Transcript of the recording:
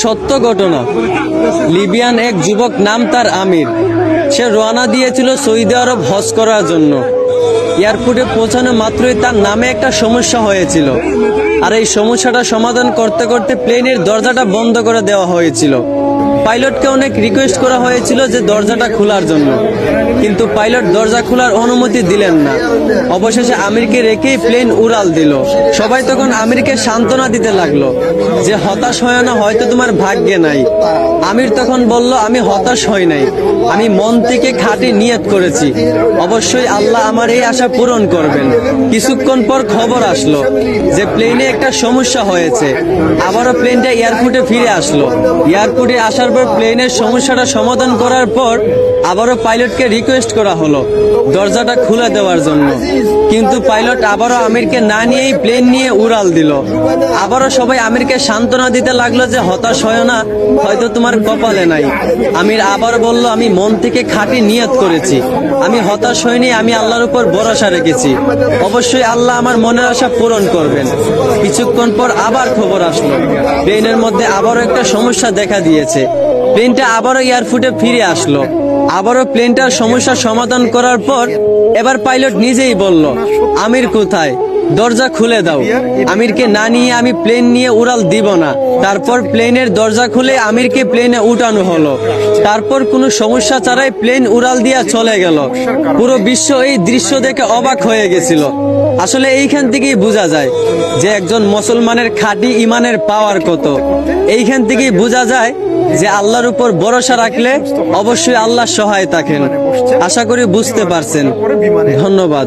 সত্য ঘটনা। লিবিয়ান এক যুবক, নাম তার আমির। সে রওনা দিয়েছিল সৌদি আরব হজ করার জন্য। এয়ারপোর্টে পৌঁছানো মাত্রই তার নামে একটা সমস্যা হয়েছিল, আর এই সমস্যাটা সমাধান করতে করতে প্লেনের দরজাটা বন্ধ করে দেওয়া হয়েছিল। পাইলটকে অনেক রিকোয়েস্ট করা হয়েছিল যে দরজাটা খোলার জন্য, কিন্তু পাইলট দরজা খোলার অনুমতি দিলেন না। অবশেষে আমিরকে রেখেই প্লেন উড়াল দিল। সবাই তখন আমিরকে সান্ত্বনা দিতে লাগলো যে হতাশ হয় না, হয়তো তোমার ভাগ্যে নাই। আমির তখন বলল, আমি হতাশ হই নাই, আমি মন থেকে খাঁটি নিয়ত করেছি, অবশ্যই আল্লাহ আমার এই আশা পূরণ করবেন। কিছুক্ষণ পর খবর আসলো যে প্লেনে একটা সমস্যা হয়েছে। আবারও প্লেনটা এয়ারপোর্টে ফিরে আসলো। এয়ারপোর্টে আসার পর প্লেনের সমস্যাটা সমাধান করার পর আবারও পাইলটকে রিকোয়েস্ট করা হলো দরজাটা খুলে দেওয়ার জন্য, কিন্তু পাইলট আবারও আমিরকে না নিয়েই প্লেন নিয়ে উড়াল দিল। আবারও সবাই আমিরকে সান্ত্বনা দিতে লাগলো যে হতাশ হয় না, হয়তো তোমার কপালে নাই। আমির আবার বলল, আমি মন থেকে খাঁটি নিয়ত করেছি, আমি হতাশ হইনি, আমি আল্লাহর উপর ভরসা রেখেছি, অবশ্যই আল্লাহ আমার মনের আশা পূরণ করবেন। কিছুক্ষণ পর আবার খবর আসলো প্লেনের মধ্যে আবারও একটা সমস্যা দেখা দিয়েছে। প্লেনটা আবারও এয়ারপোর্টে ফিরে আসলো। আবারও প্লেনটার সমস্যা সমাধান করার পর এবার পাইলট নিজেই বলল, আমির কোথায়, দরজা খুলে দাও। আমিরকে না নিয়ে আমি প্লেন নিয়ে উড়াল দিব না। তারপর প্লেনের দরজা খুলে আমিরকে প্লেনে উঠানো হলো। তারপর কোনো সমস্যা ছাড়াই প্লেন উড়াল দিয়া চলে গেল। পুরো বিশ্ব এই দৃশ্য দেখে অবাক হয়ে গেছিল। আসলে এইখান থেকেই বোঝা যায় যে একজন মুসলমানের খাঁটি ইমানের পাওয়ার কত। এইখান থেকেই বোঝা যায় যে আল্লাহর উপর ভরসা রাখলে অবশ্যই আল্লাহ সহায় থাকেন। আশা করি বুঝতে পারছেন। ধন্যবাদ।